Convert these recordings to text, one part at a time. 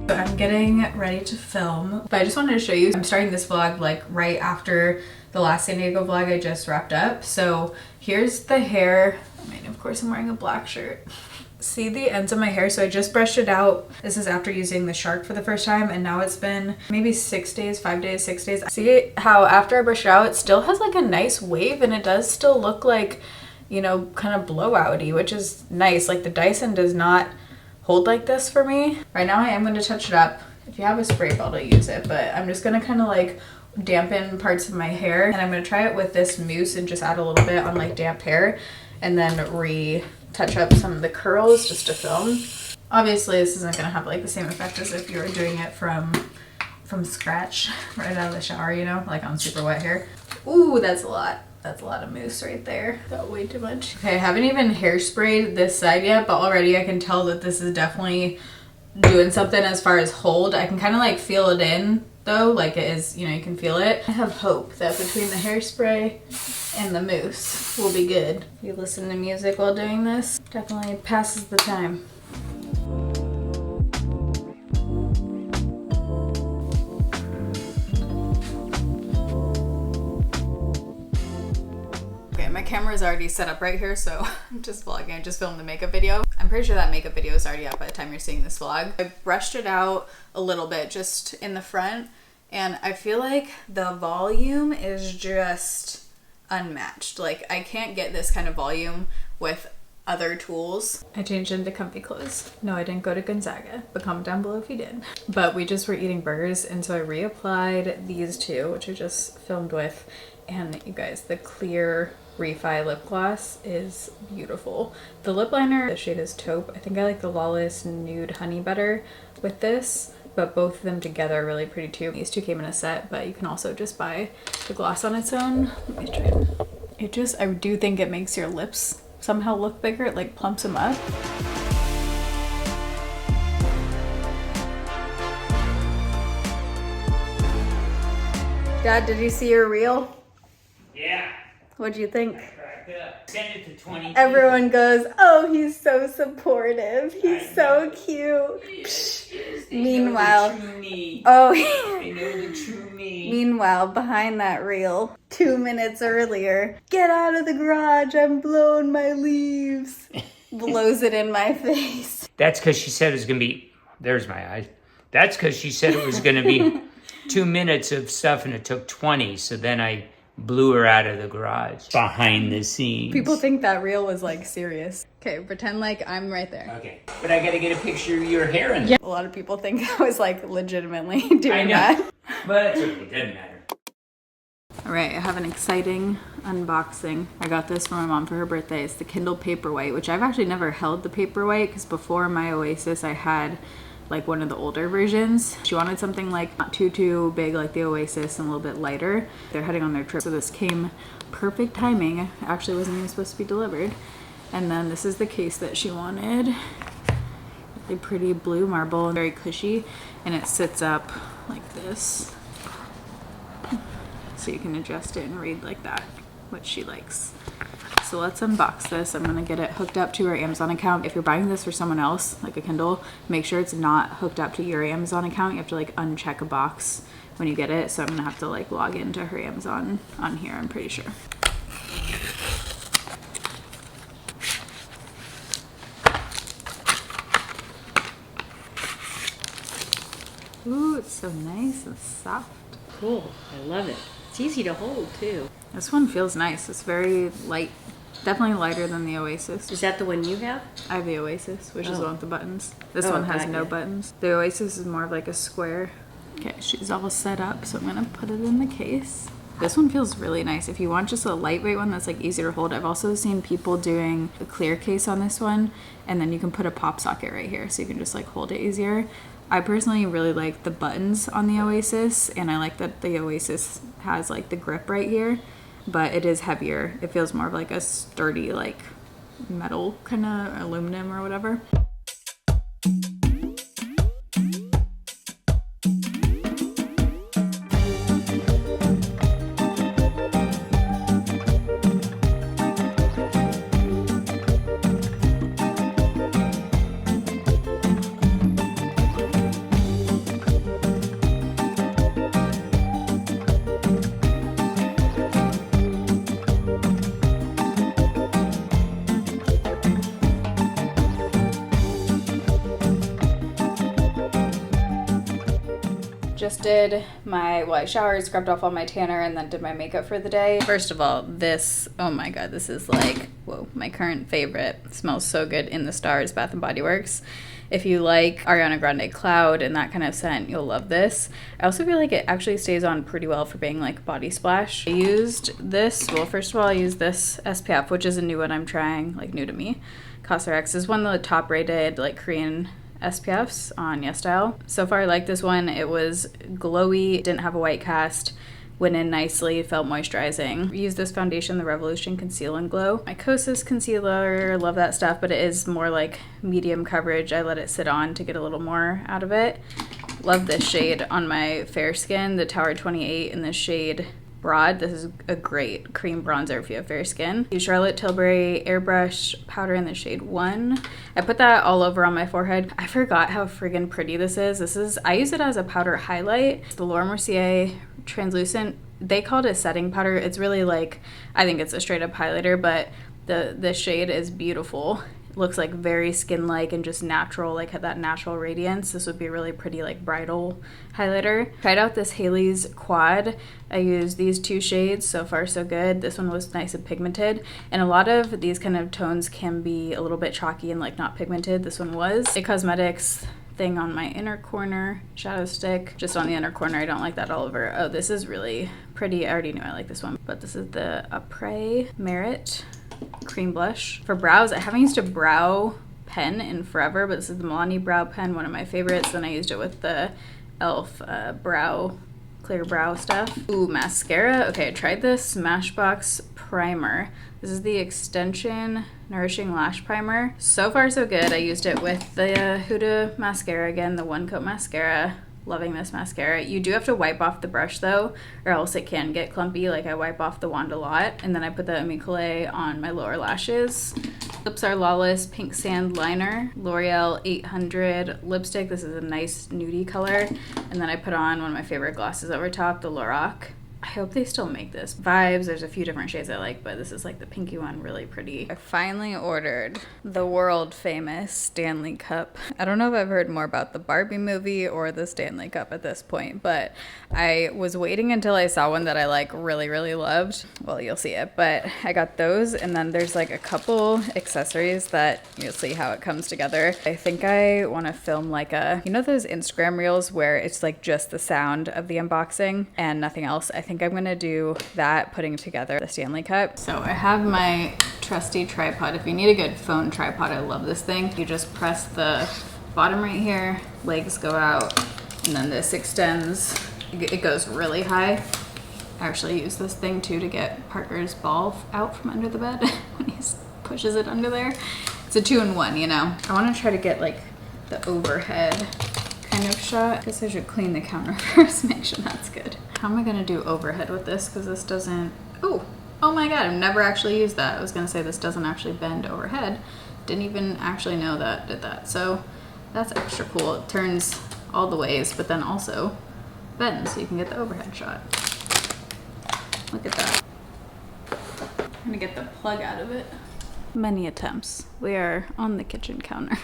So I'm getting ready to film, but I just wanted to show you, I'm starting this vlog like right after the last San Diego vlog I just wrapped up. So here's the hair. I mean, of course I'm wearing a black shirt. See the ends of my hair? So I just brushed it out. This is after using the Shark for the first time, and now it's been maybe 6 days, 5 days, 6 days. See how after I brush it out, it still has like a nice wave, and it does still look like, you know, kind of blowout-y, which is nice. Like the Dyson does not hold like this for me. Right now I am going to touch it up. If you have a spray bottle, use it, but I'm just going to kind of like dampen parts of my hair, and I'm going to try it with this mousse and just add a little bit on like damp hair, and then touch up some of the curls just to film. Obviously this isn't going to have like the same effect as if you were doing it from scratch right out of the shower, you know, like on super wet hair. Ooh, that's a lot. That's a lot of mousse right there. Got way too much. Okay, I haven't even hairsprayed this side yet, but already I can tell that this is definitely doing something as far as hold. I can kind of like feel it in though, like it is, you know, you can feel it. I have hope that between the hairspray and the mousse will be good. If you listen to music while doing this, definitely passes the time. My camera is already set up right here, so I'm just vlogging. I just filmed the makeup video. I'm pretty sure that makeup video is already up by the time you're seeing this vlog. I brushed it out a little bit just in the front, and I feel like the volume is just unmatched. Like I can't get this kind of volume with other tools. I changed into comfy clothes. No, I didn't go to Gonzaga, but comment down below if you did. But we just were eating burgers, and so I reapplied these two, which I just filmed with, and you guys, the clear Refi lip gloss is beautiful. The lip liner, the shade is taupe. I think I like the Lawless Nude Honey better with this, but both of them together are really pretty too. These two came in a set, but you can also just buy the gloss on its own. Let me try it. It just, I do think it makes your lips somehow look bigger. It like plumps them up. Dad, did you see your reel? Yeah. What'd you think? Send it to 20. Everyone goes, oh, he's so supportive. He's so cute. Yes, Meanwhile, they know the true me. oh, They know the true me. meanwhile, behind that reel, 2 minutes earlier, get out of the garage, I'm blowing my leaves. Blows it in my face. That's because she said it was going to be, there's my eyes. That's because she said it was going to be 2 minutes of stuff and it took 20. So then I blew her out of the garage. Behind the scenes. People think that reel was like serious. Okay, pretend like I'm right there. Okay. But I got to get a picture of your hair in Yeah. A lot of people think I was like legitimately doing that. But it's okay. It doesn't matter. All right, I have an exciting unboxing. I got this for my mom for her birthday. It's the Kindle Paperwhite, which I've actually never held the Paperwhite because before my Oasis, I had like one of the older versions. She wanted something like not too big like the Oasis and a little bit lighter. They're heading on their trip, so this came perfect timing. It actually wasn't even supposed to be delivered. And then this is the case that she wanted. Really pretty blue marble and very cushy, and it sits up like this. So you can adjust it and read like that, which she likes. So let's unbox this. I'm gonna get it hooked up to her Amazon account. If you're buying this for someone else, like a Kindle, make sure it's not hooked up to your Amazon account. You have to like uncheck a box when you get it. So I'm gonna have to like log into her Amazon on here, I'm pretty sure. Ooh, it's so nice and soft. Cool. I love it. It's easy to hold too. This one feels nice. It's very light. Definitely lighter than the Oasis. Is that the one you have? I have the Oasis, which is the one with the buttons. This Oh, one has got no ya. buttons. The Oasis is more of like a square. Okay, she's all set up, so I'm gonna put it in the case. This one feels really nice. If you want just a lightweight one that's like easier to hold, I've also seen people doing a clear case on this one, and then you can put a pop socket right here, so you can just like hold it easier. I personally really like the buttons on the Oasis, and I like that the Oasis has like the grip right here, but it is heavier. It feels more of like a sturdy like metal kind of aluminum or whatever. Just did I showered, scrubbed off all my tanner, and then did my makeup for the day. First of all, this, oh my god, this is like, whoa, my current favorite. It smells so good, In the Stars, Bath & Body Works. If you like Ariana Grande Cloud and that kind of scent, you'll love this. I also feel like it actually stays on pretty well for being like body splash. I used this, well, first of all, I used this SPF, which is a new one I'm trying, like new to me. Cosrx is one of the top rated like Korean SPFs on YesStyle. So far I like this one. It was glowy, didn't have a white cast, went in nicely, felt moisturizing. I used this foundation, the Revolution Conceal and Glow. My Kosas concealer, love that stuff, but it is more like medium coverage. I let it sit on to get a little more out of it. Love this shade on my fair skin, the Tower 28 in the shade Broad. This is a great cream bronzer if you have fair skin. Use Charlotte Tilbury Airbrush powder in the shade 1. I put that all over on my forehead. I forgot how friggin' pretty this is. I use it as a powder highlight. It's the Laura Mercier translucent. They called it setting powder. It's really like, I think it's a straight up highlighter, but the shade is beautiful. Looks like very skin-like and just natural, like that natural radiance. This would be a really pretty like bridal highlighter. Tried out this Haley's Quad. I used these 2 shades. So far so good. This one was nice and pigmented, and a lot of these kind of tones can be a little bit chalky and like not pigmented. This one was. A Cosmetics thing on my inner corner, shadow stick, just on the inner corner. I don't like that all over. Oh, this is really pretty. I already knew I like this one, but this is the Après Merit cream blush. For brows, I haven't used a brow pen in forever, but this is the Milani brow pen, one of my favorites. Then I used it with the e.l.f. brow clear brow stuff. Ooh, mascara. Okay, I tried this Smashbox primer. This is the Extension Nourishing Lash Primer. So far so good. I used it with the Huda mascara again, the One Coat mascara. Loving this mascara. You do have to wipe off the brush though, or else it can get clumpy. Like I wipe off the wand a lot, and then I put the Amicale on my lower lashes. Lips are Lawless Pink Sand Liner, L'Oreal 800 lipstick. This is a nice nudie color, and then I put on one of my favorite glosses over top, the Lorac. I hope they still make this. Vibes, there's a few different shades I like, but this is like the pinky one, really pretty. I finally ordered the world famous Stanley Cup. I don't know if I've heard more about the Barbie movie or the Stanley Cup at this point, but I was waiting until I saw one that I like really, really loved. Well, you'll see it, but I got those, and then there's like a couple accessories that you'll see how it comes together. I think I want to film like a, you know those Instagram reels where it's like just the sound of the unboxing and nothing else? I think I'm gonna do that, putting together the Stanley Cup. So I have my trusty tripod. If you need a good phone tripod, I love this thing. You just press the bottom right here, legs go out, and then this extends. It goes really high. I actually use this thing too to get Parker's ball out from under the bed when he pushes it under there. It's a 2-in-1, you know. I want to try to get like the overhead kind of shot. I guess I should clean the counter first, make sure that's good. How am I gonna do overhead with this? Because this doesn't, oh my god, I've never actually used that. I was gonna say this doesn't actually bend overhead. Didn't even actually know that did that. So that's extra cool. It turns all the ways, but then also bends, so you can get the overhead shot. Look at that. I'm gonna get the plug out of it. Many attempts. We are on the kitchen counter.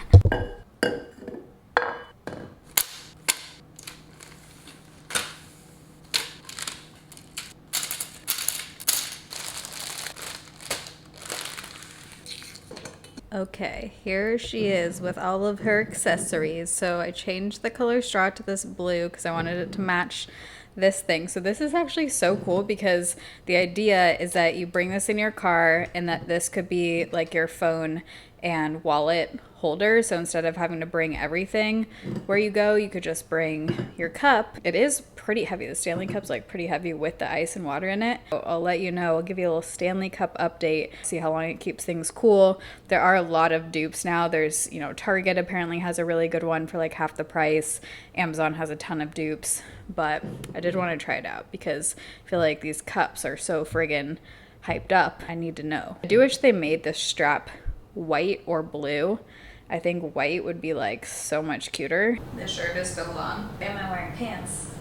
Okay, here she is with all of her accessories. So I changed the color straw to this blue because I wanted it to match this thing. So this is actually so cool because the idea is that you bring this in your car and that this could be like your phone and wallet holder. So instead of having to bring everything where you go, you could just bring your cup. It is pretty heavy. The Stanley Cup's like pretty heavy with the ice and water in it. So I'll let you know. I'll give you a little Stanley Cup update, see how long it keeps things cool. There are a lot of dupes now. There's, you know, Target apparently has a really good one for like half the price. Amazon has a ton of dupes, but I did want to try it out because I feel like these cups are so friggin' hyped up. I need to know. I do wish they made the strap white or blue. I think white would be like so much cuter. This shirt is so long. Am I wearing pants?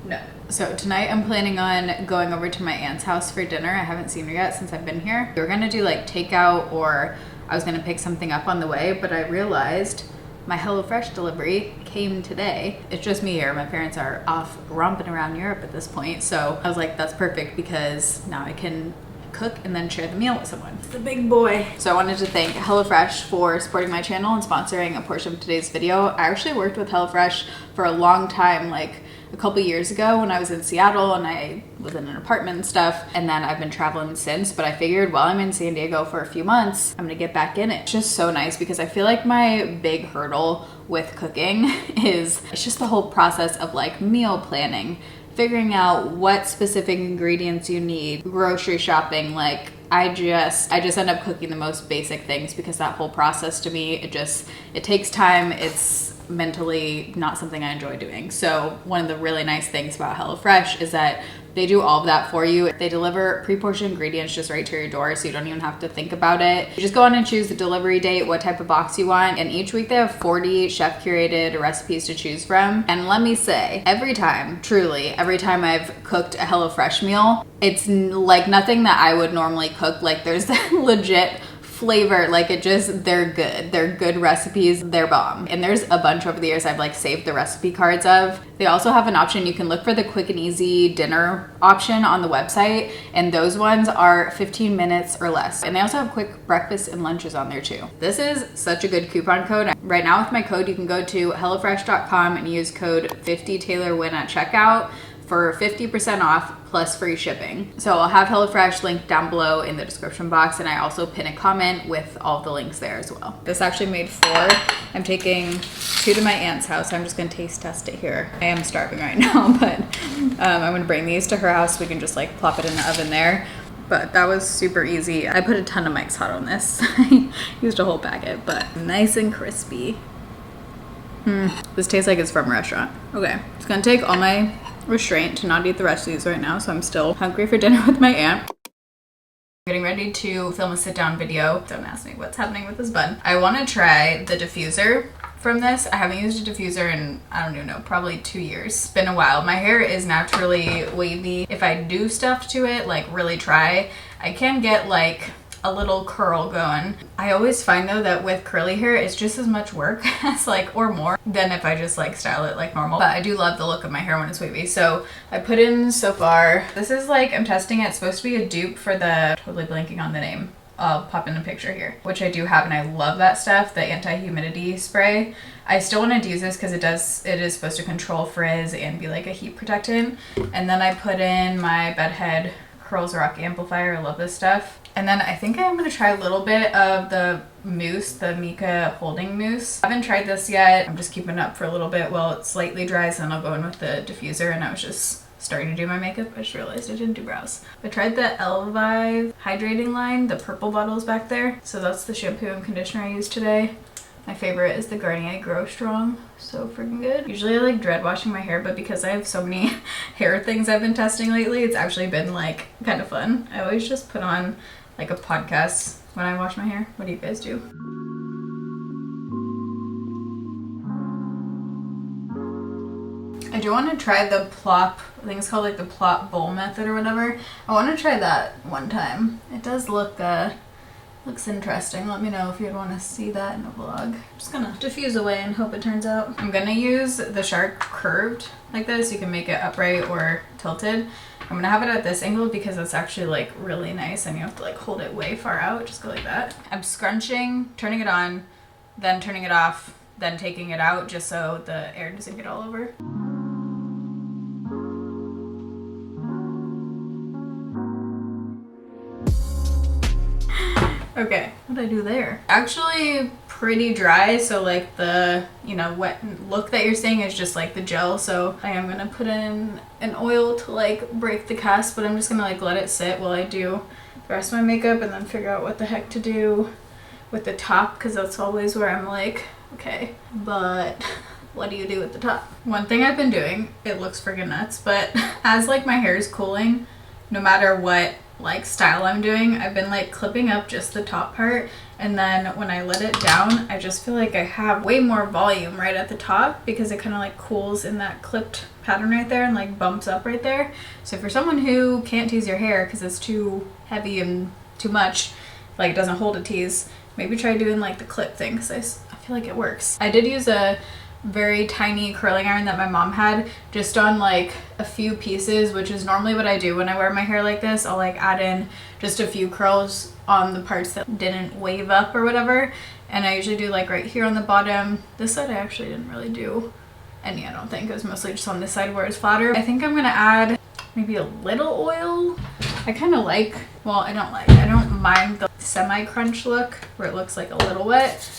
No. So tonight I'm planning on going over to my aunt's house for dinner. I haven't seen her yet since I've been here. We were gonna do like takeout, or I was gonna pick something up on the way, but I realized my HelloFresh delivery came today. It's just me here. My parents are off romping around Europe at this point. So I was like, that's perfect because now I can cook and then share the meal with someone. It's the big boy. So I wanted to thank HelloFresh for supporting my channel and sponsoring a portion of today's video. I actually worked with HelloFresh for a long time, like a couple years ago when I was in Seattle and I was in an apartment and stuff, and then I've been traveling since. But I figured while I'm in San Diego for a few months, I'm gonna get back in it. It's just so nice because I feel like my big hurdle with cooking is it's just the whole process of like meal planning, figuring out what specific ingredients you need, grocery shopping. Like I just end up cooking the most basic things because that whole process to me, it takes time. It's mentally not something I enjoy doing. So one of the really nice things about HelloFresh is that they do all of that for you. They deliver pre-portioned ingredients just right to your door, so you don't even have to think about it. You just go on and choose the delivery date, what type of box you want, and each week they have 40 chef-curated recipes to choose from. And let me say, every time I've cooked a HelloFresh meal, it's like nothing that I would normally cook. Like there's legit flavor, like they're good recipes, they're bomb. And there's a bunch over the years I've like saved the recipe cards of. They also have an option, you can look for the quick and easy dinner option on the website, and those ones are 15 minutes or less. And they also have quick breakfast and lunches on there too. This is such a good coupon code. Right now with my code, you can go to hellofresh.com and use code 50TaylorWynn at checkout for 50% off plus free shipping. So I'll have HelloFresh linked down below in the description box, and I also pin a comment with all the links there as well. This actually made 4. I'm taking 2 to my aunt's house. I'm just gonna taste test it here. I am starving right now, but I'm gonna bring these to her house. We can just like plop it in the oven there. But that was super easy. I put a ton of Mike's Hot on this. I used a whole packet, but nice and crispy. This tastes like it's from a restaurant. Okay, it's gonna take all my restraint to not eat the rest of these right now, so I'm still hungry for dinner with my aunt. Getting ready to film a sit-down video. Don't ask me what's happening with this bun. I want to try the diffuser from this. I haven't used a diffuser in, I don't even know, probably 2 years. It's been a while. My hair is naturally wavy. If I do stuff to it, like really try, I can get like a little curl going. I always find though that with curly hair, it's just as much work as like, or more than if I just like style it like normal. But I do love the look of my hair when it's wavy. So I put in so far, this is like, I'm testing it. It's supposed to be a dupe for the, totally blanking on the name. I'll pop in a picture here, which I do have, and I love that stuff, the anti-humidity spray. I still wanted to use this because it is supposed to control frizz and be like a heat protectant. And then I put in my Bedhead Curls Rock Amplifier. I love this stuff. And then I think I'm going to try a little bit of the mousse, the Mika holding mousse. I haven't tried this yet. I'm just keeping it up for a little bit while it slightly dries, and I'll go in with the diffuser. And I was just starting to do my makeup. I just realized I didn't do brows. I tried the Elvive hydrating line, the purple bottles back there. So that's the shampoo and conditioner I used today. My favorite is the Garnier Grow Strong. So freaking good. Usually I like dread washing my hair, but because I have so many hair things I've been testing lately, it's actually been like kind of fun. I always just put on like a podcast when I wash my hair. What do you guys do? I do want to try the plop, I think it's called like the plop bowl method or whatever. I want to try that one time. It does look, looks interesting. Let me know if you'd want to see that in a vlog. I'm just gonna diffuse away and hope it turns out. I'm gonna use the Shark curved like this. You can make it upright or tilted. I'm gonna have it at this angle because it's actually like really nice, and you have to like hold it way far out. Just go like that. I'm scrunching, turning it on, then turning it off, then taking it out just so the air doesn't get all over. Okay, what did I do there? Actually pretty dry, so like the, you know, wet look that you're seeing is just like the gel. So I am gonna put in an oil to like break the cast, but I'm just gonna like let it sit while I do the rest of my makeup and then figure out what the heck to do with the top, because that's always where I'm like, okay, but what do you do with the top? One thing I've been doing, it looks friggin' nuts, but as like my hair is cooling, no matter what like style I'm doing, I've been like clipping up just the top part, and then when I let it down, I just feel like I have way more volume right at the top because it kind of like cools in that clipped pattern right there and like bumps up right there. So for someone who can't tease your hair because it's too heavy and too much, like it doesn't hold a tease, maybe try doing like the clip thing, because I feel like it works. I did use a very tiny curling iron that my mom had just on like a few pieces, which is normally what I do when I wear my hair like this. I'll like add in just a few curls on the parts that didn't wave up or whatever, and I usually do like right here on the bottom. This side I actually didn't really do any, I don't think. It was mostly just on this side where it's flatter. I think I'm gonna add maybe a little oil. I kind of like, well, I don't mind the semi-crunch look where it looks like a little wet,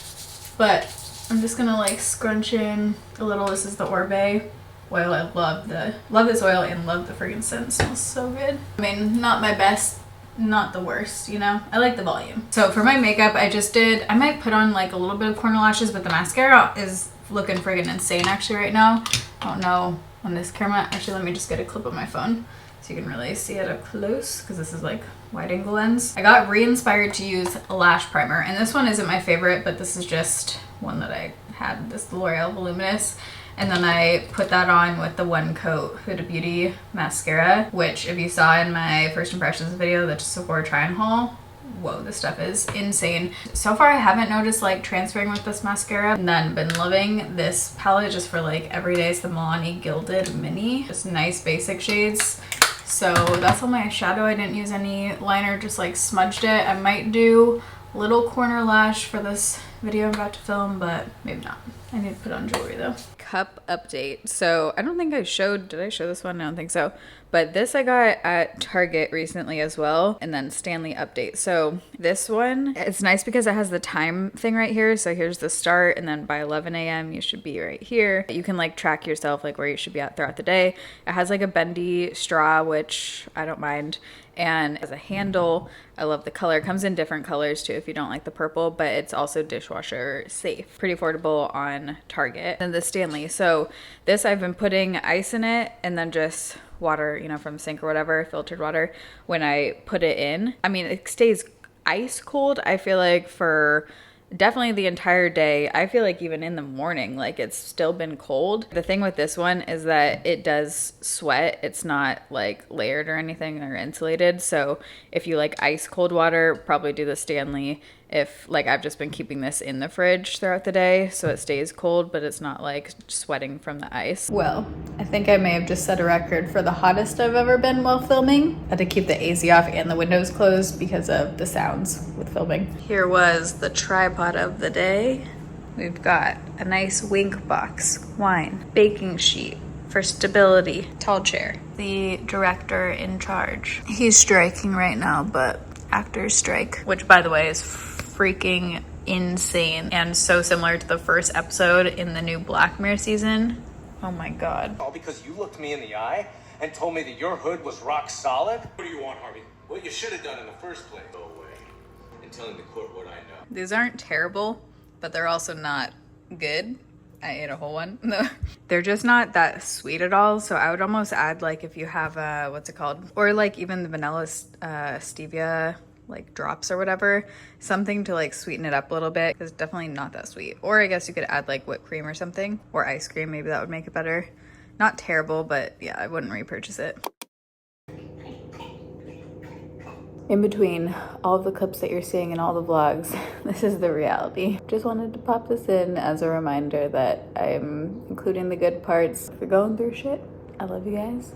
but I'm just gonna like scrunch in a little. This is the Orbe oil. I love this oil and love the friggin' scent. It smells so good. I mean, not my best, not the worst, you know? I like the volume. So for my makeup, I might put on like a little bit of corner lashes, but the mascara is looking friggin' insane actually right now. I don't know on this camera. Actually, let me just get a clip of my phone so you can really see it up close, because this is like wide angle lens. I got re-inspired to use a lash primer, and this one isn't my favorite, but this is just one that I had, this L'Oreal Voluminous, and then I put that on with the One Coat Huda Beauty mascara, which if you saw in my first impressions video, the Sephora try-on haul, whoa, this stuff is insane. So far I haven't noticed like transferring with this mascara, and then been loving this palette just for like everyday. It's the Milani Gilded Mini, just nice basic shades. So that's all my shadow. I didn't use any liner, just like smudged it. I might do a little corner lash for this video I'm about to film, but maybe not. I need to put on jewelry though. Cup update. So I don't think I showed, did I show this one? I don't think so. But this I got at Target recently as well. And then Stanley update. So this one, it's nice because it has the time thing right here. So here's the start, and then by 11 a.m. you should be right here. You can like track yourself like where you should be at throughout the day. It has like a bendy straw, which I don't mind. And as a handle, I love the color. It comes in different colors too if you don't like the purple, but it's also dishwasher safe. Pretty affordable on Target. And the Stanley. So this, I've been putting ice in it and then just water, you know, from the sink or whatever, filtered water, when I put it in. I mean, it stays ice cold, I feel like, for definitely the entire day. I feel like even in the morning, like it's still been cold. The thing with this one is that it does sweat. It's not like layered or anything or insulated. So if you like ice cold water, probably do the Stanley. If like I've just been keeping this in the fridge throughout the day so it stays cold, but it's not like sweating from the ice. Well, I think I may have just set a record for the hottest I've ever been while filming. I had to keep the AC off and the windows closed because of the sounds with filming. Here was the tripod of the day. We've got a nice Wink box, wine, baking sheet for stability, tall chair. The director in charge. He's striking right now, but actors strike, which by the way is freaking insane and so similar to the first episode in the new Black Mirror season. Oh my god. All because you looked me in the eye and told me that your hood was rock solid? What do you want, Harvey? What you should have done in the first place. Go away and telling the court what I know. These aren't terrible, but they're also not good. I ate a whole one. They're just not that sweet at all. So I would almost add, like, if you have what's it called? Or like even the vanilla stevia like drops or whatever, something to like sweeten it up a little bit, because it's definitely not that sweet. Or I guess you could add like whipped cream or something, or ice cream, maybe that would make it better. Not terrible, but yeah, I wouldn't repurchase it. In between all the clips that you're seeing in all the vlogs, this is the reality. Just wanted to pop this in as a reminder that I'm including the good parts. If you're going through shit, I love you guys.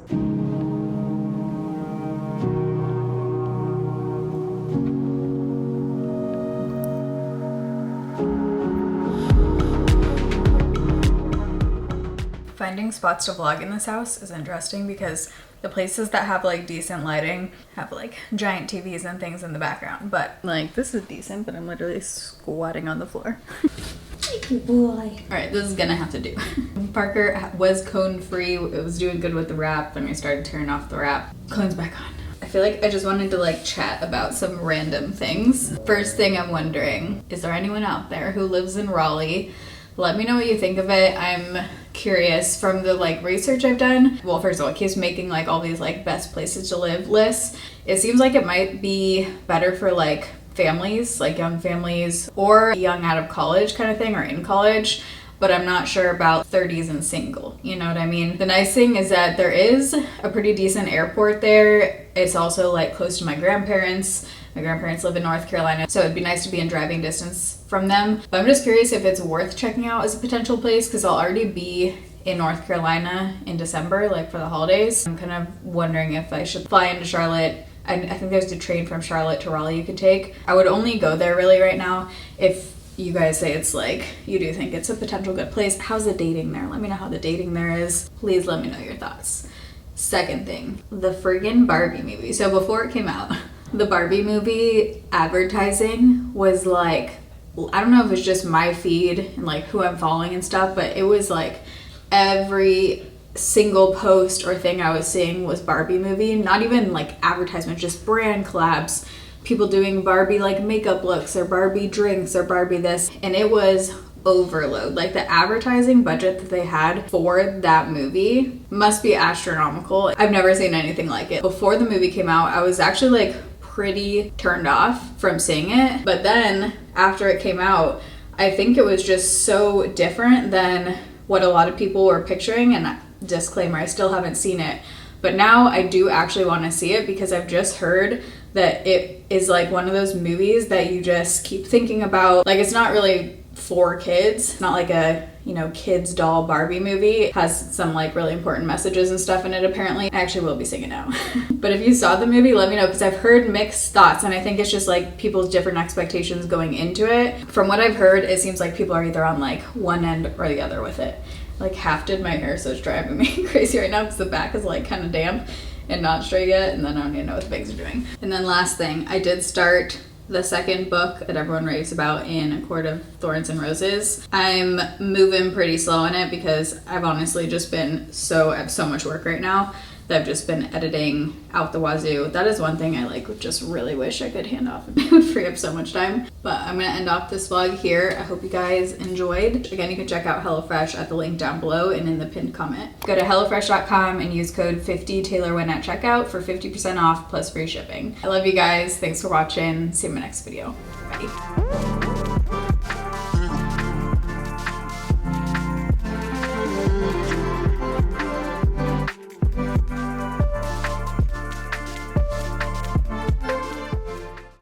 Finding spots to vlog in this house is interesting because the places that have like decent lighting have like giant TVs and things in the background, but like this is decent, but I'm literally squatting on the floor. Good boy. All right, this is gonna have to do. Parker was cone free. It was doing good with the wrap, then we started turning off the wrap. Cone's back on. I feel like I just wanted to like chat about some random things. First thing I'm wondering, is there anyone out there who lives in Raleigh? Let me know what you think of it. I'm curious from the like research I've done. Well, first of all, it keeps making like all these like best places to live lists. It seems like it might be better for like families, like young families, or young out of college kind of thing, or in college. But I'm not sure about 30s and single, you know what I mean? The nice thing is that there is a pretty decent airport there. It's also like close to my grandparents. My grandparents live in North Carolina, so it'd be nice to be in driving distance from them. But I'm just curious if it's worth checking out as a potential place, because I'll already be in North Carolina in December, like for the holidays. I'm kind of wondering if I should fly into Charlotte. I think there's a train from Charlotte to Raleigh you could take. I would only go there really right now if you guys say it's like, you do think it's a potential good place. How's the dating there? Let me know how the dating there is. Please let me know your thoughts. Second thing, the friggin' Barbie movie. So before it came out, the Barbie movie advertising was like, I don't know if it's just my feed and like who I'm following and stuff, but it was like every single post or thing I was seeing was Barbie movie. Not even like advertisements, just brand collabs. People doing Barbie like makeup looks or Barbie drinks or Barbie this. And it was overload. Like the advertising budget that they had for that movie must be astronomical. I've never seen anything like it. Before the movie came out, I was actually like pretty turned off from seeing it. But then after it came out, I think it was just so different than what a lot of people were picturing. And disclaimer, I still haven't seen it. But now I do actually want to see it because I've just heard that it is like one of those movies that you just keep thinking about. Like it's not really for kids, not like a, you know, kids doll Barbie movie. It has some like really important messages and stuff in it apparently. I actually will be seeing it now. But if you saw the movie, let me know, because I've heard mixed thoughts and I think it's just like people's different expectations going into it. From what I've heard, it seems like people are either on like one end or the other with it. Like half did my hair, so it's driving me crazy right now because the back is like kind of damp and not straight yet, and then I don't even know what the bangs are doing. And then last thing, I did start the second book that everyone raves about in A Court of Thorns and Roses. I'm moving pretty slow in it because I've honestly just been I have so much work right now that I've just been editing out the wazoo. That is one thing I like just really wish I could hand off. It would free up so much time. But I'm gonna end off this vlog here. I hope you guys enjoyed. Again, you can check out HelloFresh at the link down below and in the pinned comment. Go to HelloFresh.com and use code 50TaylorWynn at checkout for 50% off plus free shipping. I love you guys. Thanks for watching. See you in my next video. Bye.